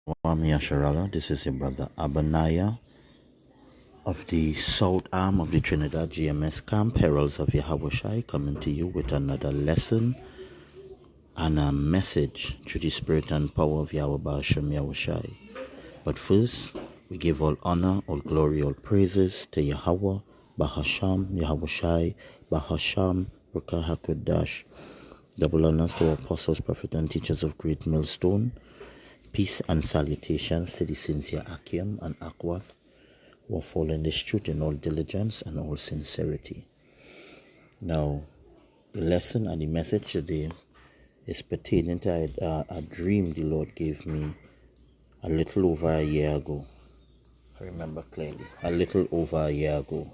Wami Asharala. This is your brother Abanaya of the South Arm of the Trinidad GMS Camp, Heralds of Yahweh, coming to you with another lesson and a message through the spirit and power of Yahweh Ba'ashem Yahushai. But first, we give all honor, all glory, all praises to Yahweh Ba'ashem Yahushai Ba'ashem Ruka HaKodash. Double honors to our apostles, prophets, and teachers of Great Millstone. Peace and salutations to the sincere Akim and Akwath who are following this truth in all diligence and all sincerity. Now, the lesson and the message today is pertaining to a dream the Lord gave me a little over a year ago. I remember clearly, a little over a year ago.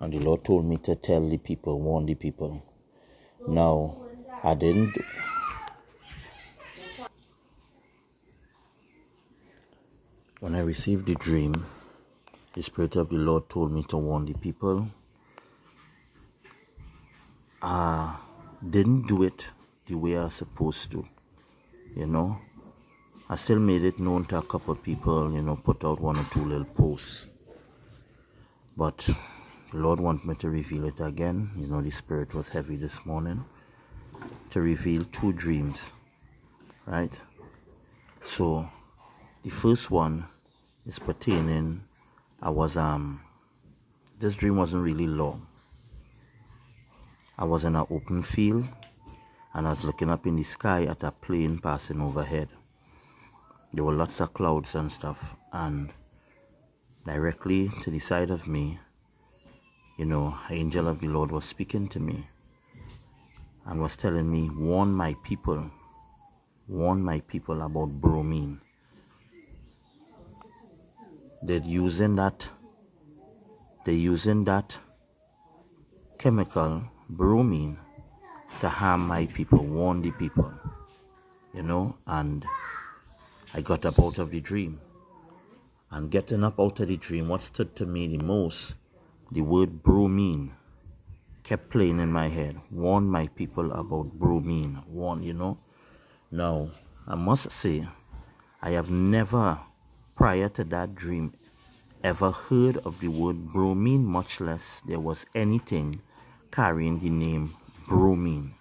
And the Lord told me to tell the people, warn the people. Now, I didn't. When I received the dream, the Spirit of the Lord told me to warn the people. I didn't do it the way I was supposed to, I still made it known to a couple of people, put out one or two little posts. But the Lord wanted me to reveal it again. The Spirit was heavy this morning to reveal two dreams, right? So the first one is pertaining, this dream wasn't really long. I was in an open field and I was looking up in the sky at a plane passing overhead. There were lots of clouds and stuff, and directly to the side of me, an angel of the Lord was speaking to me and was telling me, warn my people about bromine. They're using that chemical, bromine, to harm my people, warn the people, and I got up out of the dream. And getting up out of the dream, what stood to me the most, the word bromine kept playing in my head. Warn my people about bromine. Warn, Now, I must say, I have never, prior to that dream, ever heard of the word bromine, much less there was anything carrying the name bromine.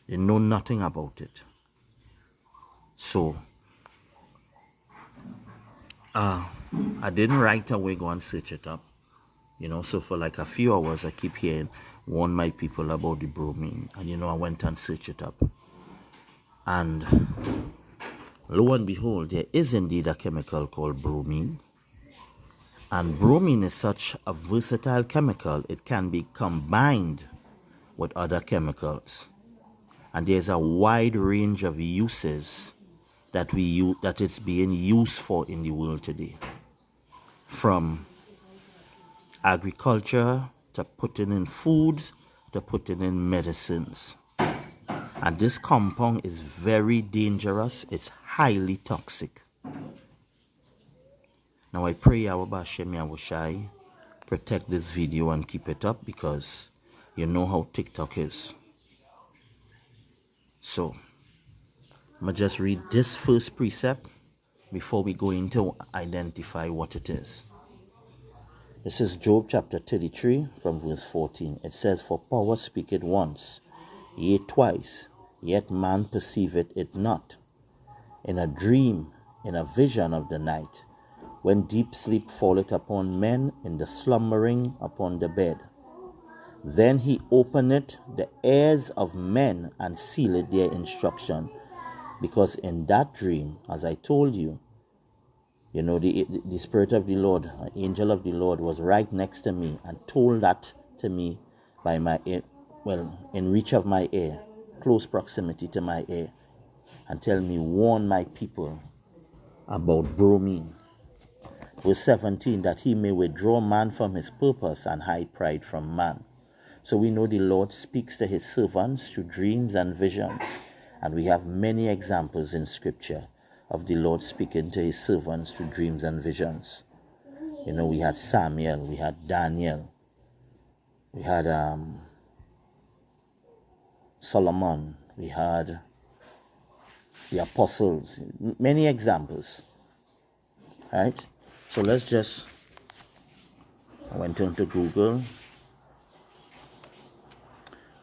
They know nothing about it. So, I didn't right away go and search it up. So for like a few hours, I keep hearing, warn my people about the bromine. And, I went and searched it up. And lo and behold, there is indeed a chemical called bromine. And bromine is such a versatile chemical, it can be combined with other chemicals. And there's a wide range of uses that it's being used for in the world today. From agriculture, to putting in foods, to putting in medicines. And this compound is very dangerous. It's highly toxic. Now I pray Yahweh Ba'ashem Yahushai protect this video and keep it up, because you know how TikTok is. So, I'm going to just read this first precept before we go into identify what it is. This is Job chapter 33 from verse 14. It says, for power speaketh once, yea twice, yet man perceiveth it not. In a dream, in a vision of the night, when deep sleep falleth upon men, in the slumbering upon the bed. Then he openeth the ears of men and sealeth their instruction. Because in that dream, as I told you, the Spirit of the Lord, an angel of the Lord, was right next to me and told that to me by my ear, in reach of my ear, close proximity to my ear, and tell me, warn my people about bromine. Verse 17, that he may withdraw man from his purpose and hide pride from man. So we know the Lord speaks to his servants through dreams and visions. And we have many examples in Scripture of the Lord speaking to his servants through dreams and visions. We had Samuel, we had Daniel, We had Solomon. We had the apostles. Many examples. Right? So let's just, I went into Google.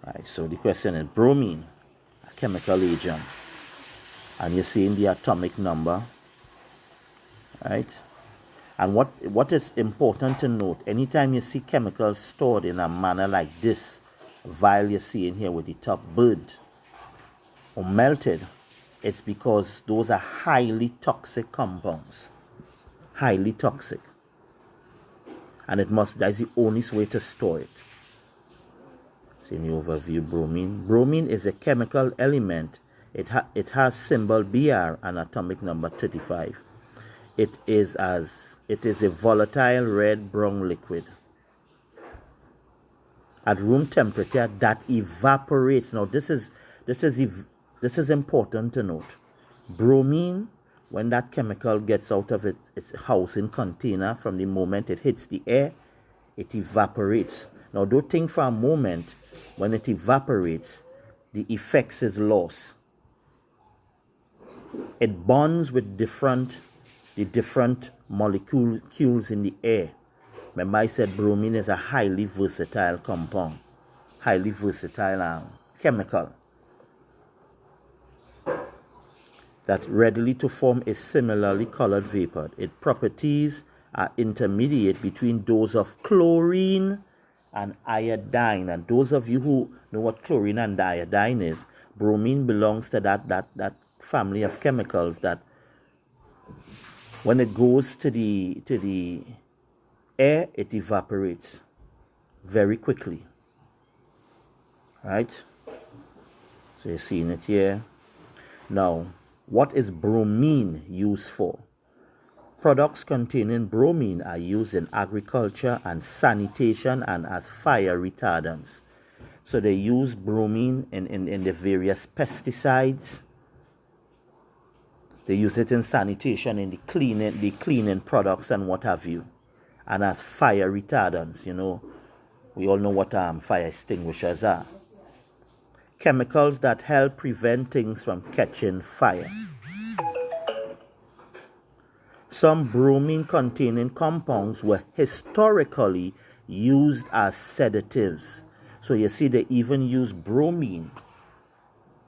Right, so the question is bromine, a chemical agent. And you're seeing the atomic number. Right? And what is important to note, anytime you see chemicals stored in a manner like this, vial you're seeing here with the top burnt or melted, it's because those are highly toxic compounds. Highly toxic. And that's the only way to store it. See in the overview, bromine. Bromine is a chemical element. It has symbol Br and atomic number 35. It is a volatile red-brown liquid. At room temperature, that evaporates. Now, this is important to note. Bromine, when that chemical gets out of its housing container, from the moment it hits the air, it evaporates. Now, don't think for a moment, when it evaporates, the effects is lost. It bonds with the different molecules in the air. Remember I said bromine is a highly versatile compound, highly versatile chemical that readily to form a similarly colored vapor. Its properties are intermediate between those of chlorine and iodine. And those of you who know what chlorine and iodine is, bromine belongs to that family of chemicals that when it goes to the air, it evaporates very quickly. Right? So you're seeing it here. Now, what is bromine used for? Products containing bromine are used in agriculture and sanitation and as fire retardants. So they use bromine in the various pesticides. They use it in sanitation, in the cleaning products and what have you. And as fire retardants, we all know what fire extinguishers are. Chemicals that help prevent things from catching fire. Some bromine-containing compounds were historically used as sedatives. So you see they even use bromine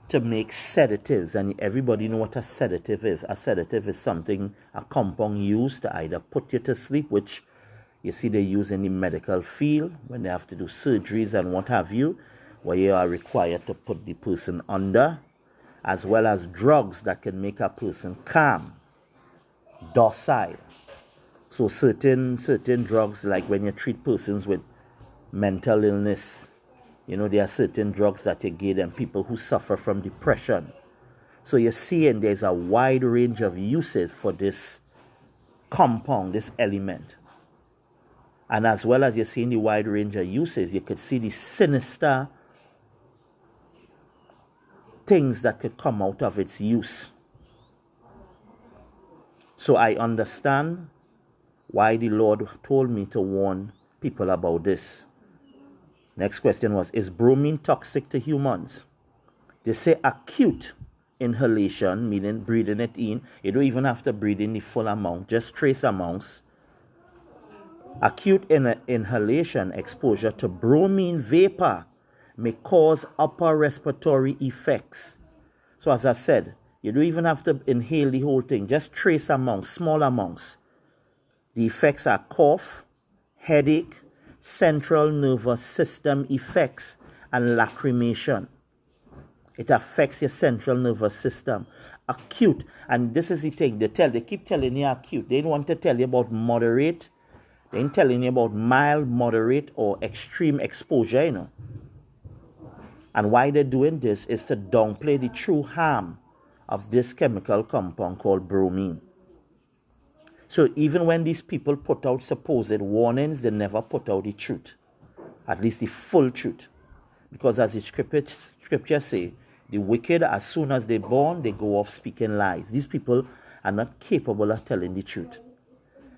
to make sedatives, and everybody know what a sedative is. A sedative is a compound used to either put you to sleep, which you see they use in the medical field when they have to do surgeries and what have you, where you are required to put the person under, as well as drugs that can make a person calm, docile. So certain drugs, like when you treat persons with mental illness, there are certain drugs that you give them, people who suffer from depression. So you're seeing there's a wide range of uses for this compound, this element. And as well as you're seeing the wide range of uses, you could see the sinister things that could come out of its use. So I understand why the Lord told me to warn people about this. Next question was, is bromine toxic to humans? They say acute inhalation, meaning breathing it in. You don't even have to breathe in the full amount, just trace amounts. Acute inhalation exposure to bromine vapor may cause upper respiratory effects. So as I said, you don't even have to inhale the whole thing, just trace amounts, small amounts. The effects are cough, headache, central nervous system effects, and lacrimation. It affects your central nervous system. Acute, and this is the thing, they keep telling you acute. They don't want to tell you about moderate. They ain't telling you about mild, moderate, or extreme exposure, And why they're doing this is to downplay the true harm of this chemical compound called bromine. So even when these people put out supposed warnings, they never put out the truth, at least the full truth. Because as the scriptures say, the wicked, as soon as they're born, they go off speaking lies. These people are not capable of telling the truth.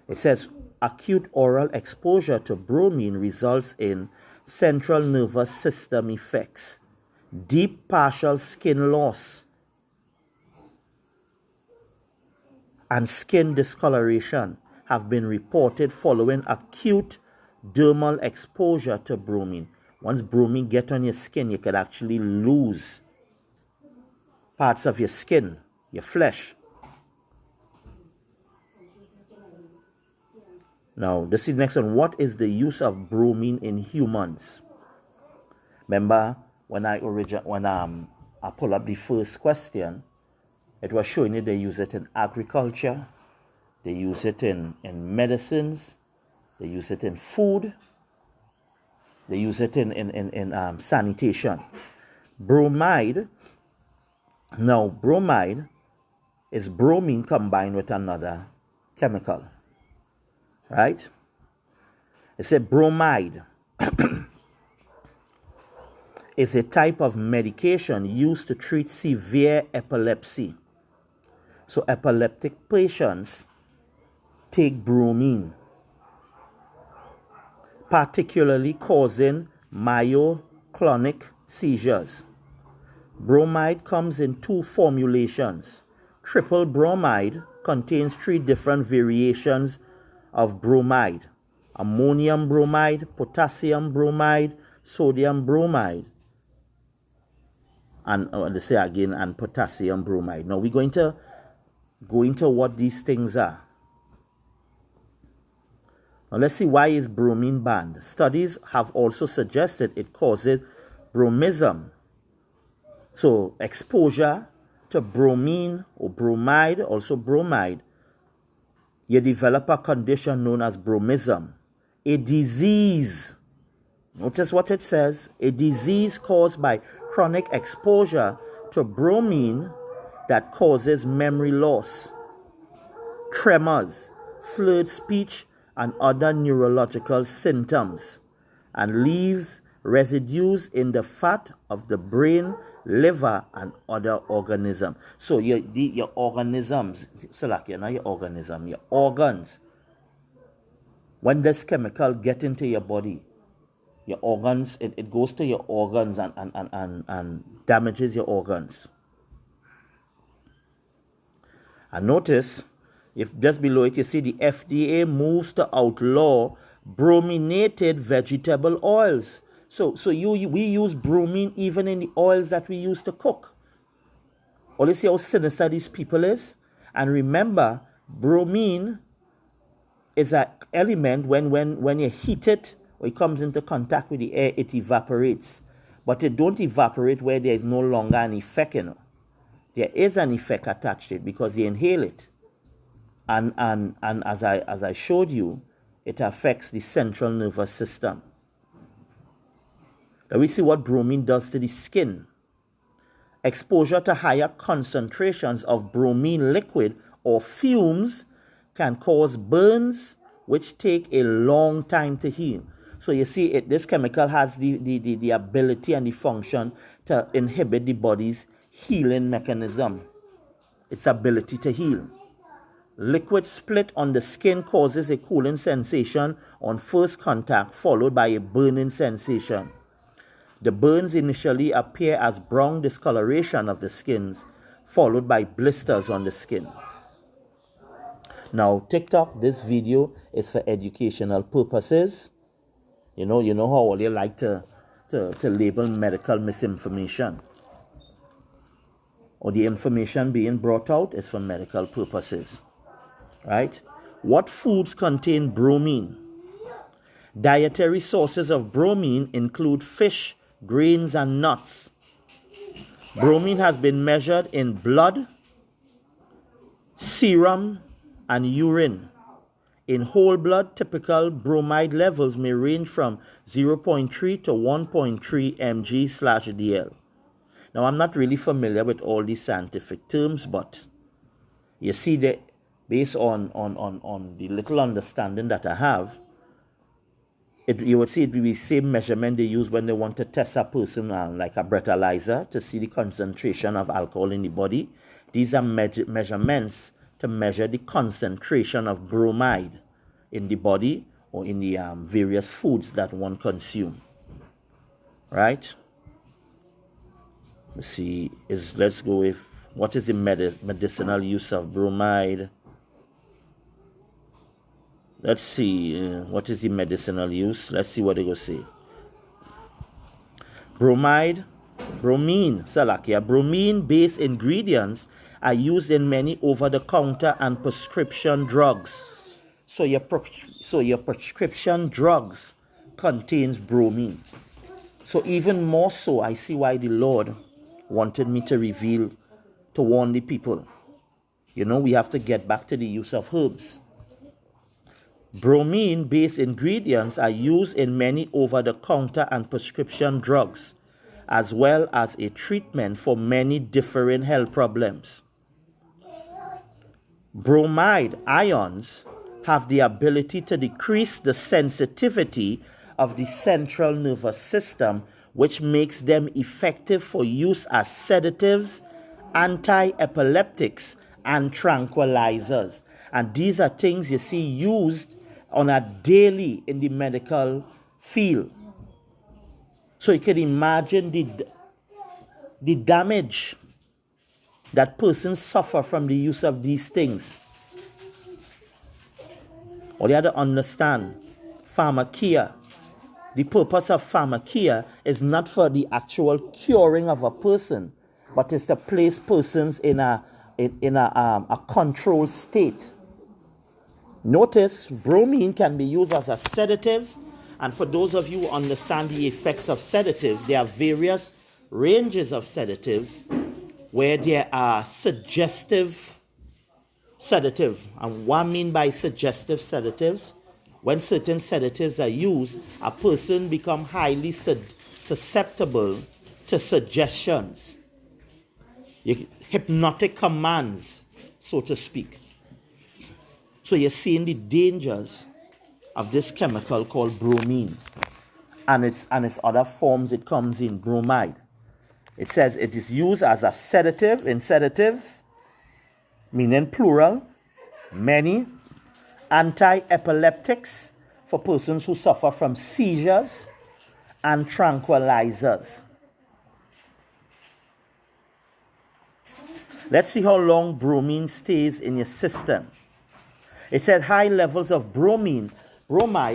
It says, acute oral exposure to bromine results in central nervous system effects, deep partial skin loss, and skin discoloration have been reported following acute dermal exposure to bromine. Once bromine gets on your skin, you could actually lose parts of your skin, your flesh. Now, this is the next one. What is the use of bromine in humans? Remember, when I pull up the first question, it was showing you they use it in agriculture, they use it in medicines, they use it in food, they use it in sanitation. Bromide, now bromide is bromine combined with another chemical, right? It's a bromide. Is a type of medication used to treat severe epilepsy. So epileptic patients take bromine, particularly causing myoclonic seizures. Bromide comes in two formulations. Triple bromide contains 3 different variations of bromide: ammonium bromide, potassium bromide, sodium bromide, and let's say again, and potassium bromide. Now we're going to go into what these things are. Now let's see, why is bromine banned? Studies have also suggested it causes bromism. So exposure to bromine or bromide, also bromide, you develop a condition known as bromism, a disease. Notice what it says: a disease caused by chronic exposure to bromine that causes memory loss, tremors, slurred speech, and other neurological symptoms, and leaves residues in the fat of the brain, liver, and other organisms. So your organisms, so like not your organism, your organs, when this chemical get into your body, your organs, it goes to your organs and damages your organs. And notice, if just below it you see the FDA moves to outlaw brominated vegetable oils. So we use bromine even in the oils that we use to cook. Or you see how sinister these people is? And remember, bromine is an element when you heat it, or it comes into contact with the air, it evaporates. But it don't evaporate where there is no longer an effect, you know. There is an effect attached to it because you inhale it. And as I showed you, it affects the central nervous system. Now we see what bromine does to the skin. Exposure to higher concentrations of bromine liquid or fumes can cause burns which take a long time to heal. So you see, this chemical has the ability and the function to inhibit the body's healing mechanism, its ability to heal. Liquid split on the skin causes a cooling sensation on first contact, followed by a burning sensation. The burns initially appear as brown discoloration of the skins, followed by blisters on the skin. Now, TikTok, this video is for educational purposes. You know how all you like to label medical misinformation. Or the information being brought out is for medical purposes. Right? What foods contain bromine? Dietary sources of bromine include fish, grains, and nuts. Bromine has been measured in blood, serum, and urine. In whole blood, typical bromide levels may range from 0.3 to 1.3 mg/dl. Now, I'm not really familiar with all these scientific terms, but you see that based on the little understanding that I have, you would see it will be the same measurement they use when they want to test a person like a breathalyzer to see the concentration of alcohol in the body. These are measurements to measure the concentration of bromide in the body or in the various foods that one consumes. right? Let's see, let's go with what is the medicinal use of bromide. Let's see, what is the medicinal use? Let's see what they go say. Bromine, bromine-based ingredients are used in many over-the-counter and prescription drugs. So your prescription drugs contains bromine. So even more so, I see why the Lord wanted me to reveal, to warn the people. We have to get back to the use of herbs. Bromine-based ingredients are used in many over-the-counter and prescription drugs, as well as a treatment for many different health problems. Bromide ions have the ability to decrease the sensitivity of the central nervous system, which makes them effective for use as sedatives, anti-epileptics, and tranquilizers. And these are things you see used on a daily in the medical field. So you can imagine the damage that persons suffer from the use of these things. Or you have to understand, pharmakia. The purpose of pharmakia is not for the actual curing of a person, but it's to place persons in a controlled state. Notice, bromine can be used as a sedative, and for those of you who understand the effects of sedatives, there are various ranges of sedatives where there are suggestive sedative. And what I mean by suggestive sedatives, when certain sedatives are used, a person becomes highly susceptible to suggestions, hypnotic commands, so to speak. So you're seeing the dangers of this chemical called bromine, and its other forms it comes in, bromide. It says it is used as a sedative in sedatives, meaning plural, many, anti-epileptics for persons who suffer from seizures, and tranquilizers. Let's see how long bromine stays in your system. It says high levels of bromide.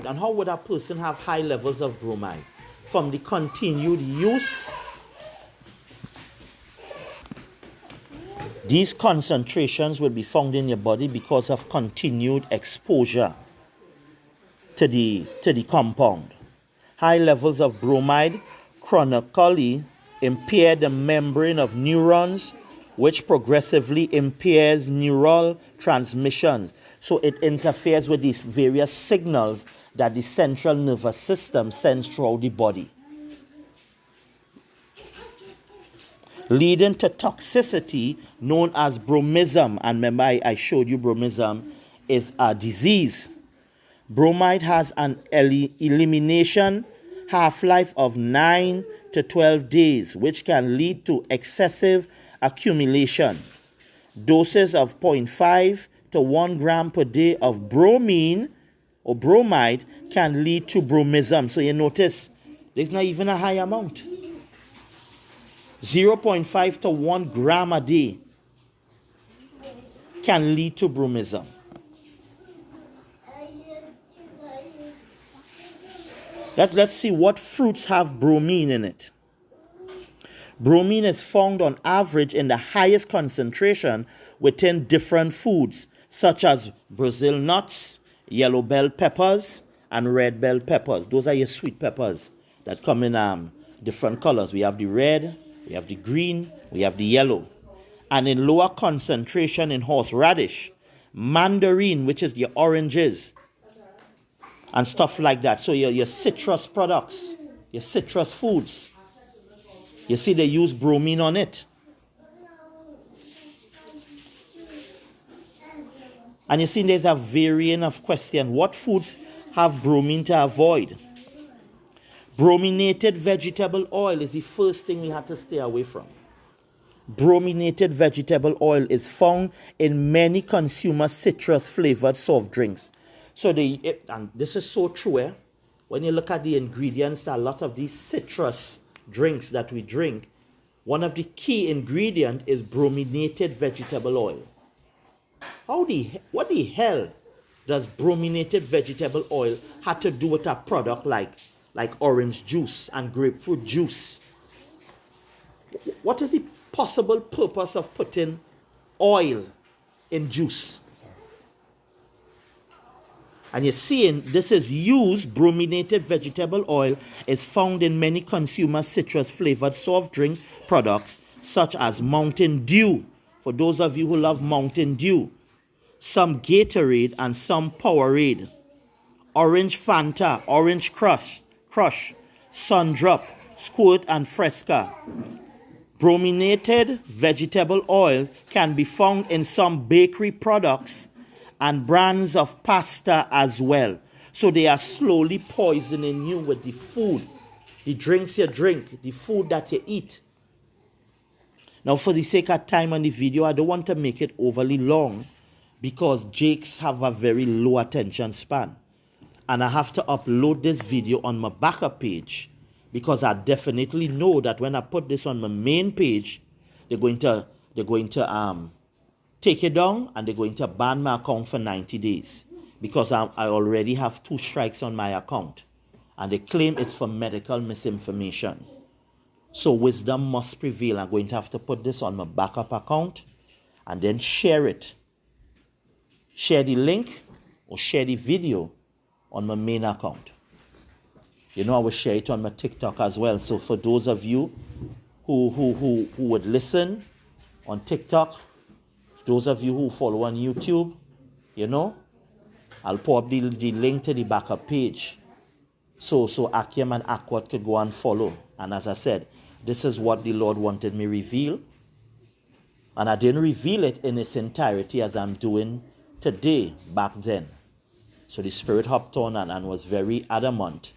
And how would a person have high levels of bromide? From the continued use. These concentrations will be found in your body because of continued exposure to the compound. High levels of bromide chronically impair the membrane of neurons, which progressively impairs neural transmissions. So it interferes with these various signals that the central nervous system sends throughout the body, leading to toxicity known as bromism. And remember, I showed you bromism is a disease. Bromide has an elimination half-life of 9 to 12 days, which can lead to excessive accumulation. Doses of 0.5 to 1 gram per day of bromine or bromide can lead to bromism. So you notice there's not even a high amount. 0.5 to 1 gram a day can lead to bromism. Let's see what fruits have bromine in it. Bromine is found on average in the highest concentration within different foods, such as Brazil nuts, yellow bell peppers, and red bell peppers. Those are your sweet peppers that come in different colors. We have the red, we have the green, we have the yellow. And in lower concentration in horseradish, mandarin, which is the oranges, and stuff like that. So your citrus products, your citrus foods, you see they use bromine on it. And you see there's a variant of question. What foods have bromine to avoid? Brominated vegetable oil is the first thing we have to stay away from. Brominated vegetable oil is found in many consumer citrus flavored soft drinks. So and this is so true, when you look at the ingredients, a lot of these citrus drinks that we drink, one of the key ingredients is brominated vegetable oil. What the hell does brominated vegetable oil have to do with a product like orange juice and grapefruit juice? What is the possible purpose of putting oil in juice? And you're seeing this is used, brominated vegetable oil is found in many consumer citrus flavored soft drink products such as Mountain Dew. For those of you who love Mountain Dew, some Gatorade and some Powerade, Orange Fanta, Orange Crush, Sundrop, Squirt and Fresca. Brominated vegetable oil can be found in some bakery products and brands of pasta as well. So they are slowly poisoning you with the food, the drinks you drink, the food that you eat. Now, for the sake of time on the video, I don't want to make it overly long because Jakes have a very low attention span. And I have to upload this video on my backup page because I definitely know that when I put this on my main page, they're going to take it down and they're going to ban my account for 90 days because I already have 2 strikes on my account and they claim it's for medical misinformation. So wisdom must prevail. I'm going to have to put this on my backup account and then share it. Share the link or share the video on my main account. You know, I will share it on my TikTok as well. So for those of you who would listen on TikTok, those of you who follow on YouTube, you know, I'll put up the link to the backup page. So Akim and Akwat could go and follow. And as I said, this is what the Lord wanted me reveal. And I didn't reveal it in its entirety as I'm doing today, back then. So the Spirit hopped on and was very adamant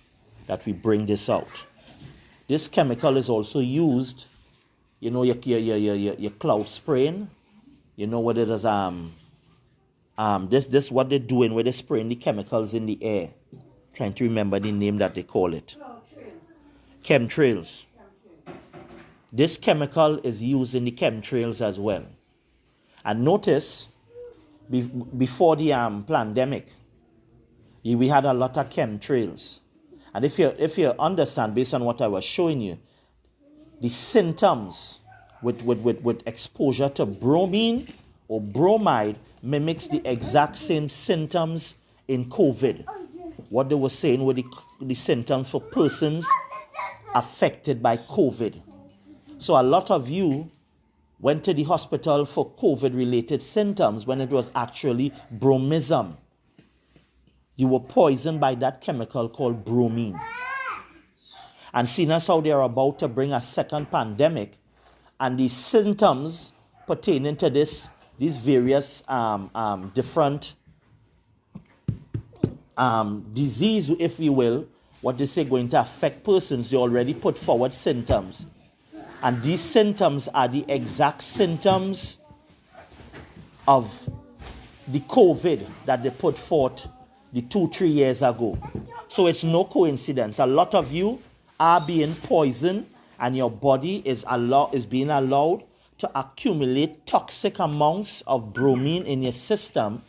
that we bring this out. This chemical is also used, you know, your cloud spraying. You know what it is, this what they're doing where they're spraying the chemicals in the air. Trying to remember the name that they call it. Chemtrails. This chemical is used in the chemtrails as well. And notice, before the pandemic, we had a lot of chemtrails. And if you understand, based on what I was showing you, the symptoms with exposure to bromine or bromide mimics the exact same symptoms in COVID. What they were saying were the symptoms for persons affected by COVID. So a lot of you went to the hospital for COVID-related symptoms when it was actually bromism. You were poisoned by that chemical called bromine. And seeing as how they are about to bring a second pandemic, and the symptoms pertaining to these various different disease, if you will, what they say going to affect persons, they already put forward symptoms. And these symptoms are the exact symptoms of the COVID that they put forth the 2-3 years ago. So it's no coincidence. A lot of you are being poisoned and your body is being allowed to accumulate toxic amounts of bromine in your system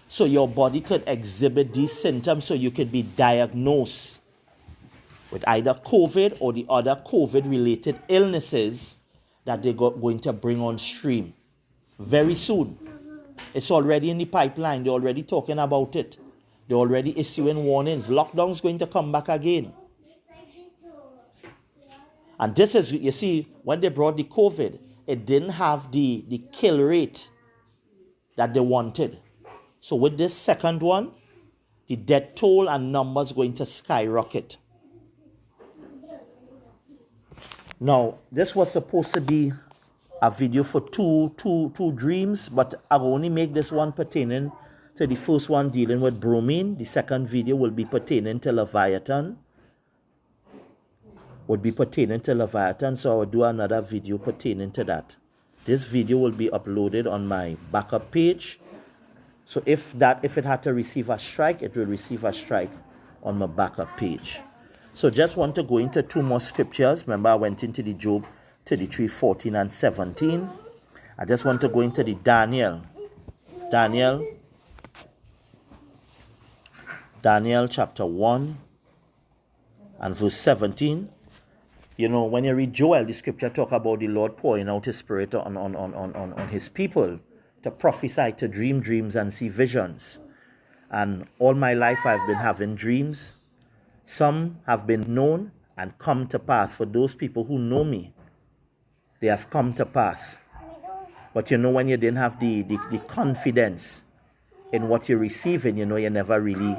so your body could exhibit these symptoms so you could be diagnosed with either COVID or the other COVID-related illnesses that they're going to bring on stream very soon. It's already in the pipeline. They're already talking about it. They're already issuing warnings. Lockdown's going to come back again. And this is, you see, when they brought the COVID, it didn't have the kill rate that they wanted. So with this second one, the death toll and numbers going to skyrocket. Now, this was supposed to be a video for two dreams, but I'll only make this one pertaining to the first one dealing with bromine. The second video will be pertaining to Leviathan. So I'll do another video pertaining to that. This video will be uploaded on my backup page. So if it had to receive a strike, it will receive a strike on my backup page. So just want to go into two more scriptures. Remember, I went into the Job 33, 14 and 17. I just want to go into the Daniel chapter 1 and verse 17. You know, when you read Joel, the scripture talk about the Lord pouring out his spirit on his people to prophesy, to dream dreams and see visions. And all my life I've been having dreams. Some have been known and come to pass. For those people who know me, they have come to pass. But you know, when you didn't have the confidence in what you're receiving, you know, you never really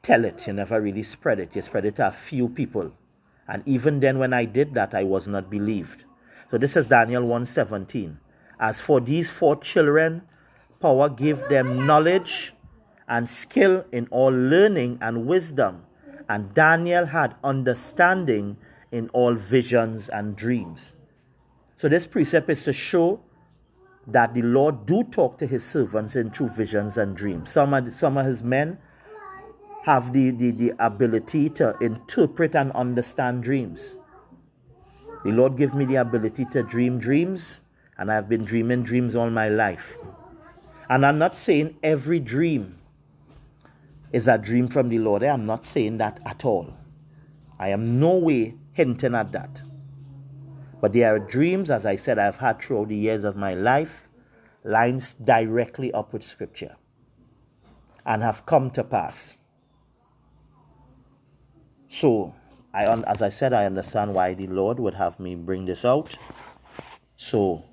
tell it. You never really spread it. You spread it to a few people. And even then, when I did that, I was not believed. So this is Daniel 1:17. As for these 4 children, power gave them knowledge and skill in all learning and wisdom. And Daniel had understanding in all visions and dreams. So this precept is to show that the Lord do talk to his servants in true visions and dreams. Some of his men have the ability to interpret and understand dreams. The Lord gave me the ability to dream dreams, and I've been dreaming dreams all my life. And I'm not saying every dream is a dream from the Lord. I am not saying that at all. I am no way hinting at that. But there are dreams, as I said, I've had throughout the years of my life, lines directly up with scripture, and have come to pass. So, as I said, I understand why the Lord would have me bring this out. So,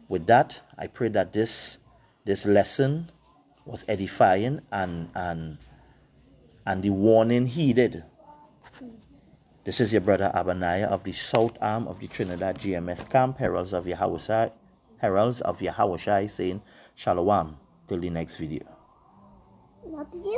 with that, I pray that this lesson was edifying and the warning heeded. This is your brother Abaniah of the South Arm of the Trinidad GMS Camp, Heralds of Yahushai, saying Shalom till the next video.